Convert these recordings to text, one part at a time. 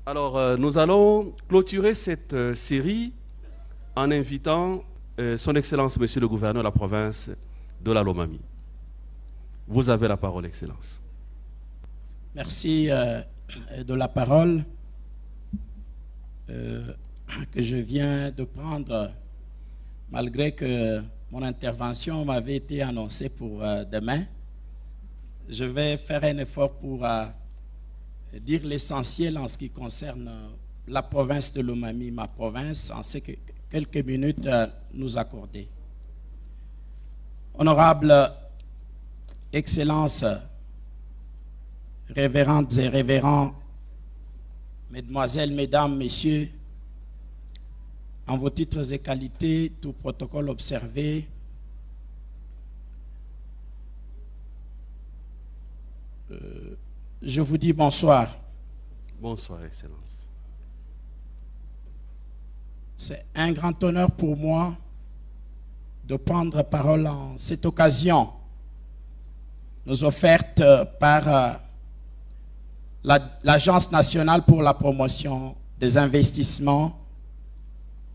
Alors, nous allons clôturer cette série en invitant Son Excellence, Monsieur le Gouverneur de la province de la Lomami. Vous avez la parole, Excellence. Merci de la parole que je viens de prendre, malgré que mon intervention m'avait été annoncée pour demain. Je vais faire un effort pour dire l'essentiel en ce qui concerne la province de Lomami, ma province, en ce que quelques minutes nous accorder. Honorables Excellences, révérendes et révérends, Mesdemoiselles, Mesdames, Messieurs, en vos titres et qualités, tout protocole observé, je vous dis bonsoir. Bonsoir, Excellence. C'est un grand honneur pour moi de prendre parole en cette occasion, nous offerte par l'Agence nationale pour la promotion des investissements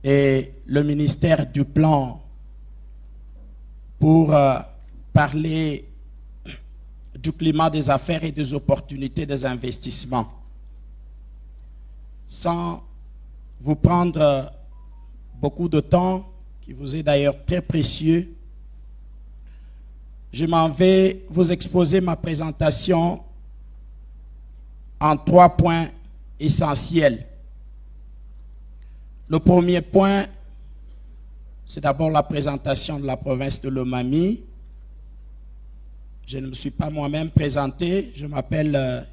et le ministère du Plan pour parler du climat des affaires et des opportunités des investissements. Sans vous prendre beaucoup de temps, qui vous est d'ailleurs très précieux, je m'en vais vous exposer ma présentation en 3 points essentiels. Le premier point, c'est d'abord la présentation de la province de Lomami. Je ne me suis pas moi-même présenté, je m'appelle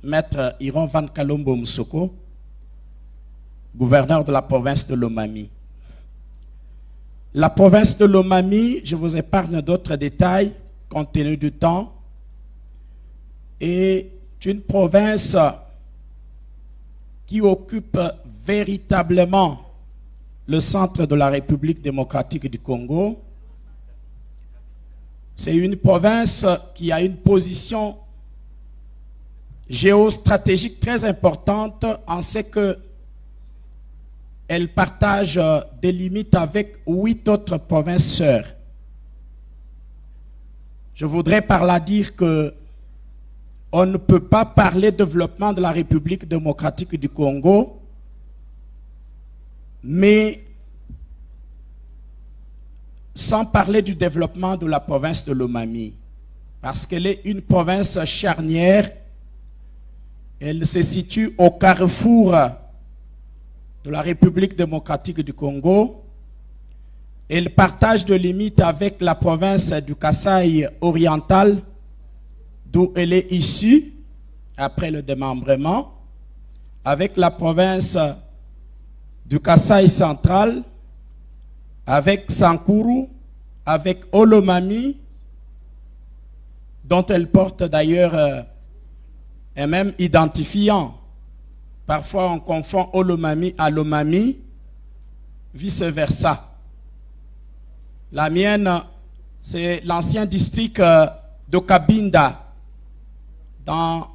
Maître Iron Van Kalombo Moussoko, gouverneur de la province de Lomami. La province de Lomami, je vous épargne d'autres détails compte tenu du temps, est une province qui occupe véritablement le centre de la République démocratique du Congo. C'est une province qui a une position géostratégique très importante en ce que elle partage des limites avec 8 autres provinces sœurs. Je voudrais par là dire que on ne peut pas parler de développement de la République démocratique du Congo, mais sans parler du développement de la province de Lomami, parce qu'elle est une province charnière. Elle se situe au carrefour de la République démocratique du Congo. Elle partage de limites avec la province du Kasaï oriental, d'où elle est issue après le démembrement, avec la province du Kasaï central, avec Sankuru, avec Olomami, dont elle porte d'ailleurs un même identifiant. Parfois on confond Olomami à Lomami, vice-versa. La mienne, c'est l'ancien district de Kabinda, dans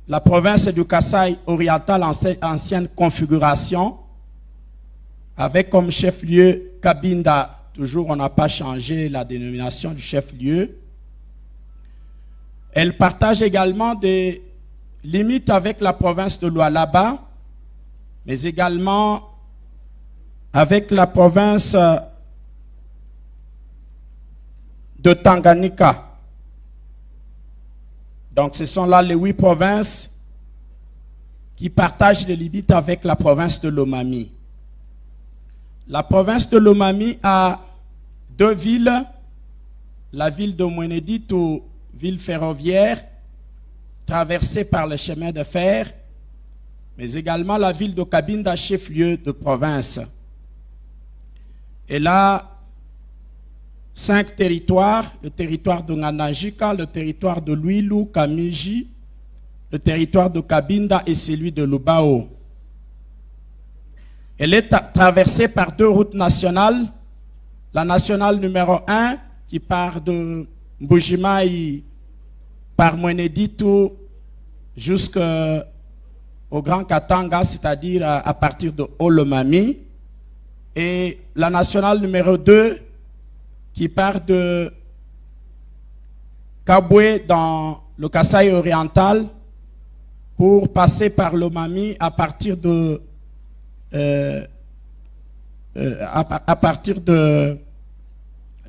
la province du Kasaï oriental, ancienne configuration, avec comme chef-lieu Kabinda. Toujours, on n'a pas changé la dénomination du chef-lieu. Elle partage également des limites avec la province de Lualaba, mais également avec la province de Tanganyika. Donc ce sont là les 8 provinces qui partagent des limites avec la province de Lomami. La province de Lomami a 2 villes, la ville de Mweneditu, ville ferroviaire, traversée par le chemin de fer, mais également la ville de Kabinda, chef-lieu de province. Elle a 5 territoires, le territoire de Nganajika, le territoire de Luilu, Kamiji, le territoire de Kabinda et celui de Lubao. Elle est traversée par 2 routes nationales, la nationale numéro 1 qui part de Mbujimaï par Mweneditu jusqu'au au Grand Katanga, c'est-à-dire à partir de Haut-Lomami, et la nationale numéro 2 qui part de Kabwe dans le Kasaï oriental pour passer par Lomami à partir de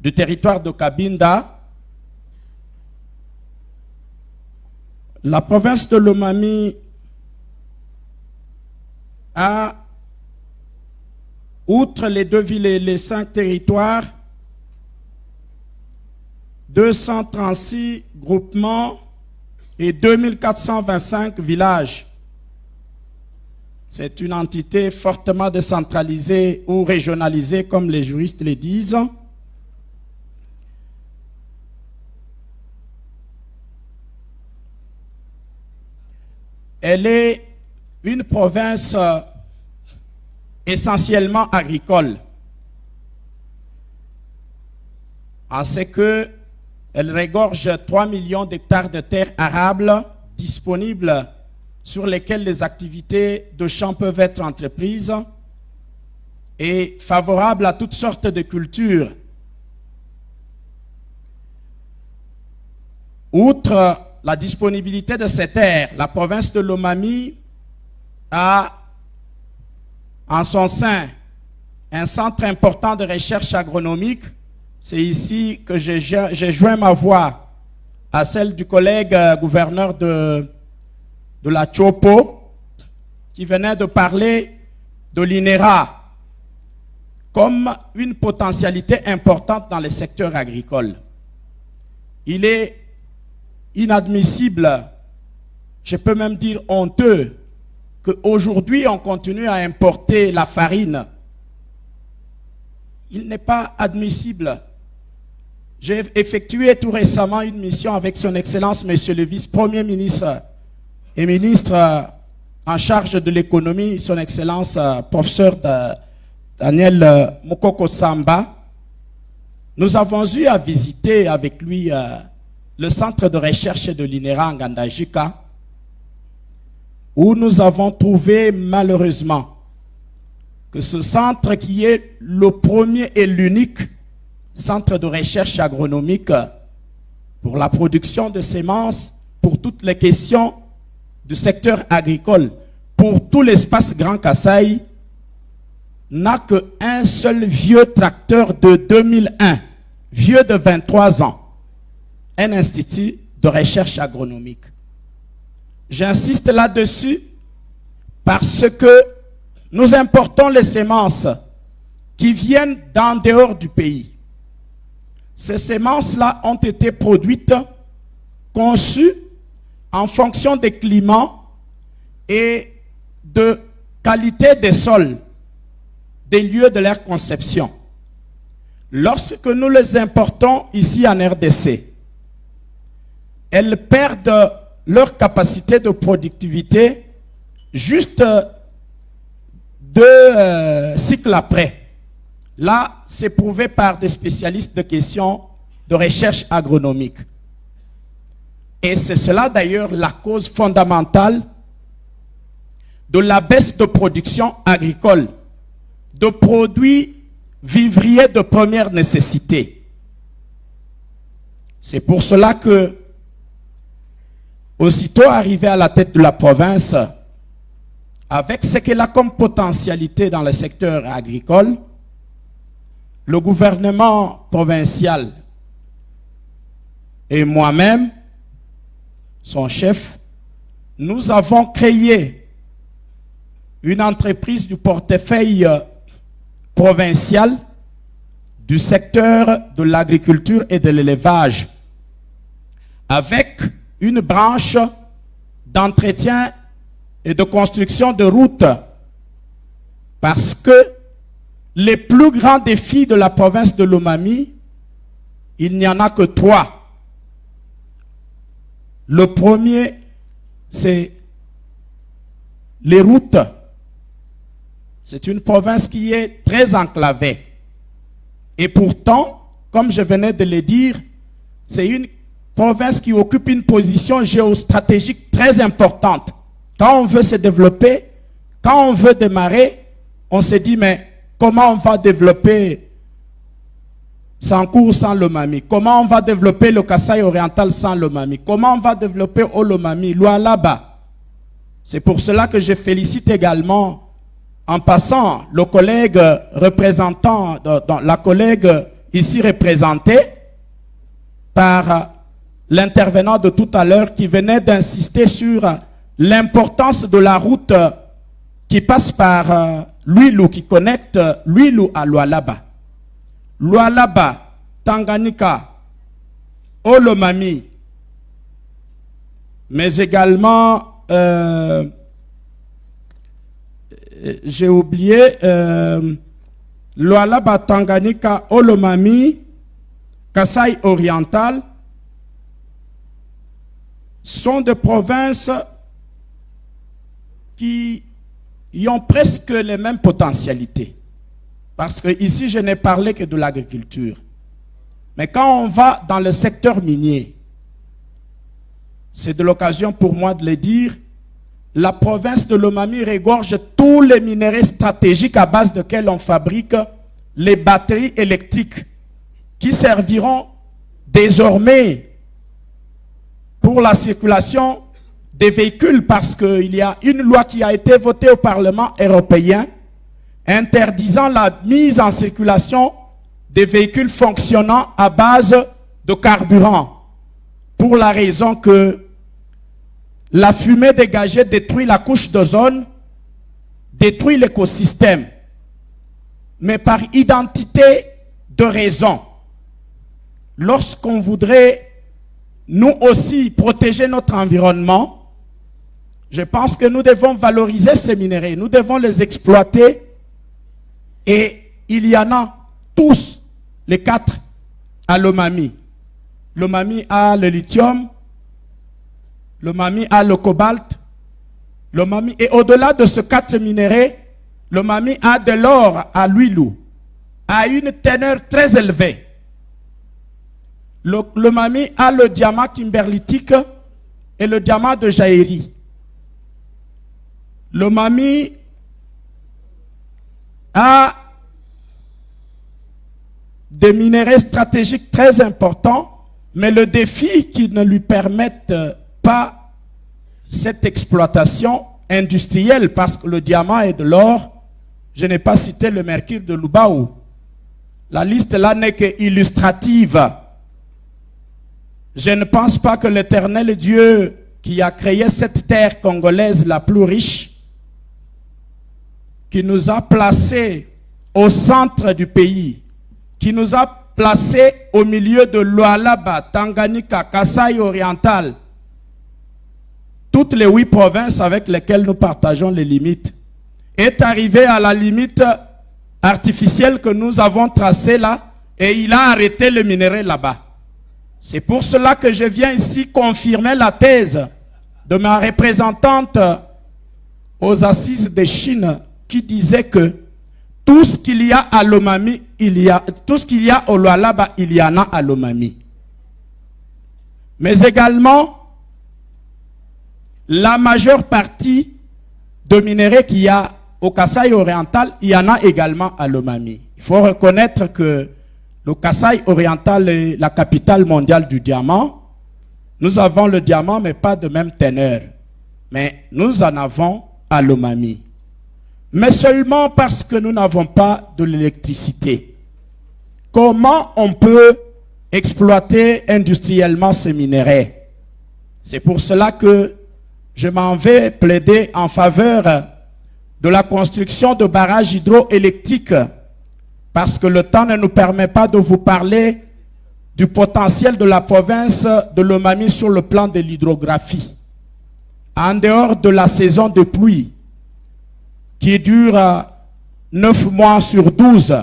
du territoire de Kabinda. La province de Lomami a, outre les 2 villes et les 5 territoires, 236 groupements et 2425 villages. C'est une entité fortement décentralisée ou régionalisée, comme les juristes le disent. Elle est une province essentiellement agricole, en ce qu'elle regorge 3 millions d'hectares de terres arables disponibles sur lesquelles les activités de champs peuvent être entreprises et favorables à toutes sortes de cultures. Outre la disponibilité de ces terres, la province de Lomami a en son sein un centre important de recherche agronomique. C'est ici que j'ai joint ma voix à celle du collègue gouverneur de la Chopo, qui venait de parler de l'INERA comme une potentialité importante dans le secteur agricole. Il est inadmissible, je peux même dire honteux, qu'aujourd'hui on continue à importer la farine. Il n'est pas admissible. J'ai effectué tout récemment une mission avec son Excellence, Monsieur le Vice-Premier ministre et ministre en charge de l'économie, son Excellence, professeur Daniel Mokoko Samba. Nous avons eu à visiter avec lui le centre de recherche de l'INERA en Ngandajika, où nous avons trouvé malheureusement que ce centre, qui est le premier et l'unique centre de recherche agronomique pour la production de semences, pour toutes les questions du secteur agricole, pour tout l'espace Grand Kasaï, n'a qu'un seul vieux tracteur de 2001, vieux de 23 ans, un institut de recherche agronomique. J'insiste là-dessus parce que nous importons les semences qui viennent d'en dehors du pays. Ces semences-là ont été produites, conçues en fonction des climats et de qualité des sols, des lieux de leur conception. Lorsque nous les importons ici en RDC, elles perdent leur capacité de productivité juste 2 cycles après. Là, c'est prouvé par des spécialistes de questions de recherche agronomique. Et c'est cela d'ailleurs la cause fondamentale de la baisse de production agricole, de produits vivriers de première nécessité. C'est pour cela que, aussitôt arrivé à la tête de la province, avec ce qu'elle a comme potentialité dans le secteur agricole, le gouvernement provincial et moi-même, son chef, nous avons créé une entreprise du portefeuille provincial du secteur de l'agriculture et de l'élevage, avec une branche d'entretien et de construction de routes, parce que les plus grands défis de la province de Lomami, il n'y en a que 3. Le premier, c'est les routes. C'est une province qui est très enclavée. Et pourtant, comme je venais de le dire, c'est une province qui occupe une position géostratégique très importante Quand on veut se développer, quand on veut démarrer, on se dit, mais comment on va développer Sankour sans Lomami? Comment on va développer le Kasaï oriental sans Lomami? Comment on va développer Olomami, Lualaba? C'est pour cela que je félicite également, en passant, le collègue représentant, la collègue ici représentée par l'intervenant de tout à l'heure qui venait d'insister sur l'importance de la route qui passe par Luilou, qui connecte Luilou à Lualaba. Lualaba, Tanganyika, Olomami, mais également, j'ai oublié, Lualaba, Tanganyika, Olomami, Kasaï oriental, sont des provinces qui ont presque les mêmes potentialités. Parce que ici, je n'ai parlé que de l'agriculture. Mais quand on va dans le secteur minier, c'est de l'occasion pour moi de le dire, la province de Lomami regorge tous les minéraux stratégiques à base desquels on fabrique les batteries électriques qui serviront désormais pour la circulation des véhicules, parce qu'il y a une loi qui a été votée au Parlement européen interdisant la mise en circulation des véhicules fonctionnant à base de carburant, pour la raison que la fumée dégagée détruit la couche d'ozone, détruit l'écosystème, mais par identité de raison. Lorsqu'on voudrait nous aussi protéger notre environnement, je pense que nous devons valoriser ces minéraux, nous devons les exploiter, et il y en a tous, les quatre, à Lomami. Lomami a le lithium, Lomami a le cobalt, Lomami, et au-delà de ces quatre minéraux, Lomami a de l'or à Luilou, à une teneur très élevée. Lomami a le diamant kimberlitique et le diamant de Jaïri. Lomami a des minéraux stratégiques très importants, mais le défi qui ne lui permettent pas cette exploitation industrielle, parce que le diamant est de l'or, je n'ai pas cité le mercure de Lubaou. La liste là n'est que illustrative. Je ne pense pas que l'Éternel Dieu qui a créé cette terre congolaise la plus riche, qui nous a placés au centre du pays, qui nous a placés au milieu de Lualaba, Tanganyika, Kasaï oriental, toutes les 8 provinces avec lesquelles nous partageons les limites, est arrivé à la limite artificielle que nous avons tracée là, et il a arrêté le minerai là-bas. C'est pour cela que je viens ici confirmer la thèse de ma représentante aux assises de Chine, qui disait que tout ce qu'il y a à Lomami, tout ce qu'il y a au Lualaba, il y en a à Lomami. Mais également, la majeure partie de minéraux qu'il y a au Kasaï oriental, il y en a également à Lomami. Il faut reconnaître que le Kasaï oriental est la capitale mondiale du diamant. Nous avons le diamant, mais pas de même teneur. Mais nous en avons à Lomami. Mais seulement parce que nous n'avons pas de l'électricité. Comment on peut exploiter industriellement ces minéraux? C'est pour cela que je m'en vais plaider en faveur de la construction de barrages hydroélectriques, parce que le temps ne nous permet pas de vous parler du potentiel de la province de Lomami sur le plan de l'hydrographie. En dehors de la saison de pluie, qui dure 9 mois sur 12,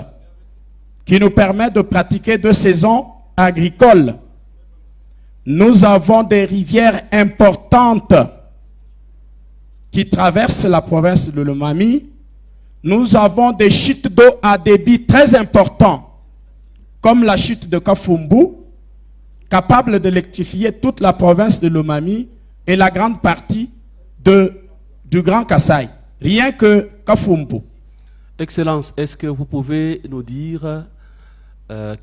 qui nous permet de pratiquer 2 saisons agricoles, nous avons des rivières importantes qui traversent la province de Lomami. Nous avons des chutes d'eau à débit très importants, comme la chute de Kafumbu, capable d'électrifier toute la province de Lomami et la grande partie de du Grand Kasaï, rien que Kafumbu. Excellence, est-ce que vous pouvez nous dire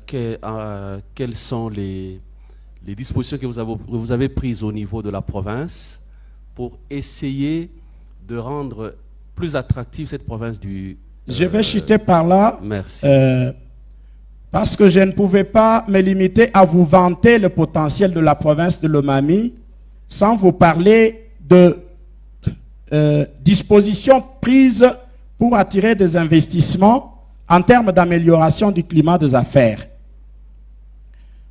quelles sont les dispositions que vous avez prises au niveau de la province pour essayer de rendre plus attractive cette province du... Je vais chuter par là. Merci. Parce que je ne pouvais pas me limiter à vous vanter le potentiel de la province de Lomami sans vous parler de dispositions prises pour attirer des investissements en termes d'amélioration du climat des affaires.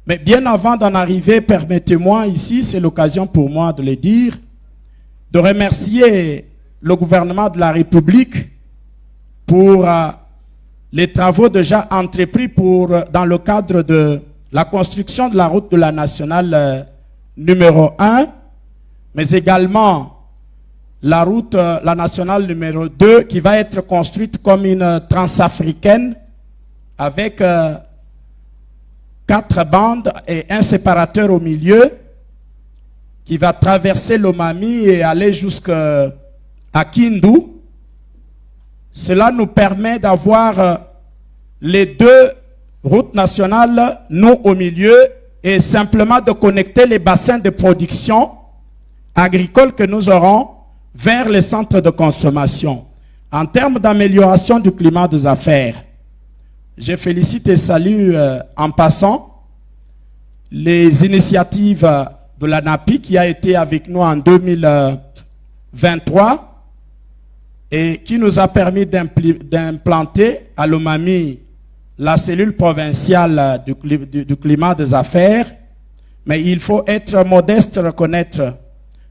Mais bien avant d'en arriver, permettez-moi ici, c'est l'occasion pour moi de le dire, de remercier le gouvernement de la République pour les travaux déjà entrepris dans le cadre de la construction de la route de la nationale numéro 1, mais également la route, la nationale numéro 2, qui va être construite comme une transafricaine avec 4 bandes et un séparateur au milieu qui va traverser Lomami et aller jusqu'à Kindu. Cela nous permet d'avoir les 2 routes nationales, nous au milieu, et simplement de connecter les bassins de production agricole que nous aurons vers les centres de consommation. En termes d'amélioration du climat des affaires, je félicite et salue en passant les initiatives de la NAPI qui a été avec nous en 2023 et qui nous a permis d'implanter à Lomami la cellule provinciale du climat des affaires. Mais il faut être modeste, reconnaître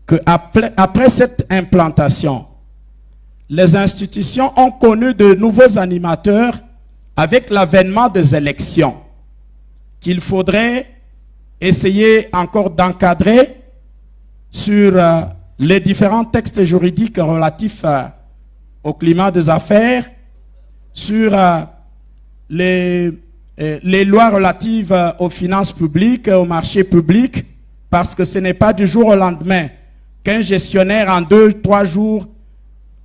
qu'après cette implantation, les institutions ont connu de nouveaux animateurs avec l'avènement des élections qu'il faudrait essayer encore d'encadrer sur les différents textes juridiques relatifs au climat des affaires, sur les lois relatives aux finances publiques, aux marchés publics, parce que ce n'est pas du jour au lendemain qu'un gestionnaire en 2-3 jours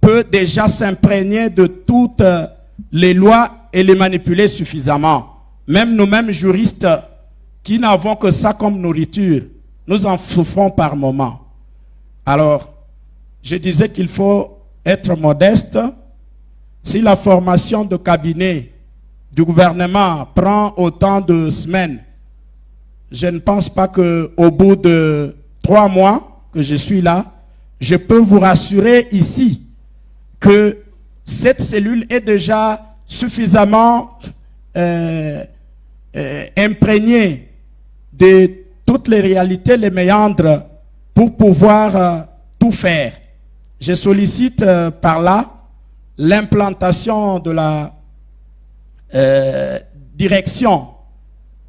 peut déjà s'imprégner de toutes les lois et les manipuler suffisamment. Même nous-mêmes juristes qui n'avons que ça comme nourriture, nous en souffrons par moments. Alors, je disais qu'il faut être modeste. Si la formation de cabinet du gouvernement prend autant de semaines, je ne pense pas qu'au bout de 3 mois que je suis là, je peux vous rassurer ici que cette cellule est déjà suffisamment imprégnée de toutes les réalités, les méandres, pour pouvoir tout faire. Je sollicite par là l'implantation de la direction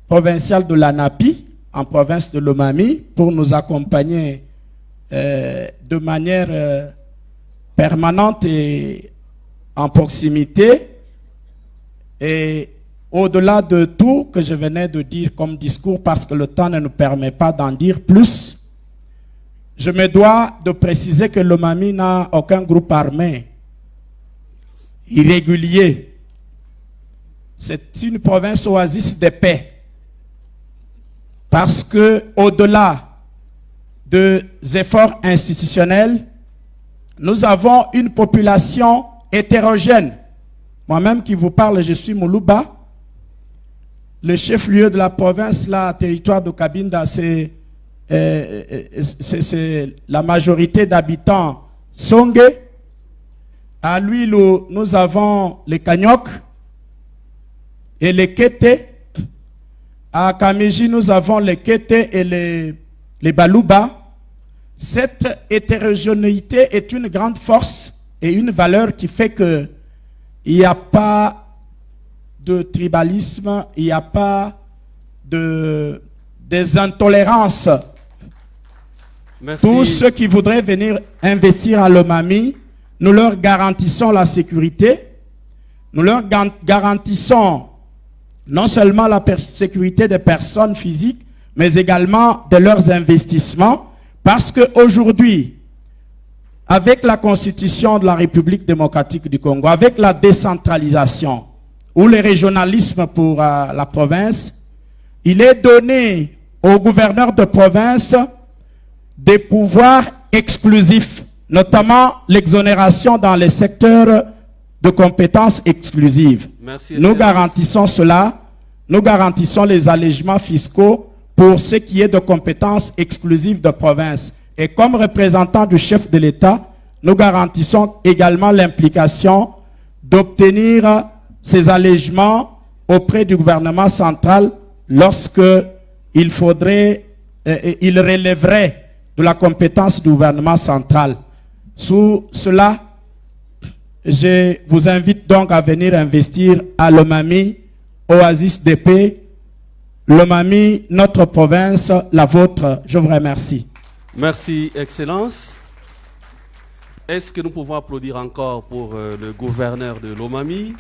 provinciale de la NAPI en province de Lomami pour nous accompagner de manière permanente et en proximité. Et au-delà de tout que je venais de dire comme discours, parce que le temps ne nous permet pas d'en dire plus, je me dois de préciser que Lomami n'a aucun groupe armé irrégulier. C'est une province oasis de paix. Parce que au-delà des efforts institutionnels, nous avons une population hétérogène. Moi-même qui vous parle, je suis Moulouba. Le chef-lieu de la province, là, territoire de Cabinda, c'est la majorité d'habitants Songé. À Luilo, nous avons les Kanyok et les Kété. À Kamiji, nous avons les Kété et les Balouba. Cette hétérogénéité est une grande force et une valeur qui fait qu'il n'y a pas de tribalisme, il n'y a pas des intolérances. Merci. Tous ceux qui voudraient venir investir à Lomami, nous leur garantissons la sécurité, nous leur garantissons non seulement la sécurité des personnes physiques, mais également de leurs investissements, parce qu'aujourd'hui, avec la constitution de la République démocratique du Congo, avec la décentralisation ou le régionalisme pour la province, il est donné au gouverneur de province des pouvoirs exclusifs, notamment l'exonération dans les secteurs de compétences exclusives. Merci, nous garantissons cela, nous garantissons les allègements fiscaux pour ce qui est de compétences exclusives de province. Et comme représentant du chef de l'État, nous garantissons également l'implication d'obtenir ces allègements auprès du gouvernement central lorsque il relèverait de la compétence du gouvernement central. Sous cela, je vous invite donc à venir investir à Lomami, Oasis de paix, Lomami, notre province, la vôtre. Je vous remercie. Merci, Excellence. Est-ce que nous pouvons applaudir encore pour le gouverneur de Lomami?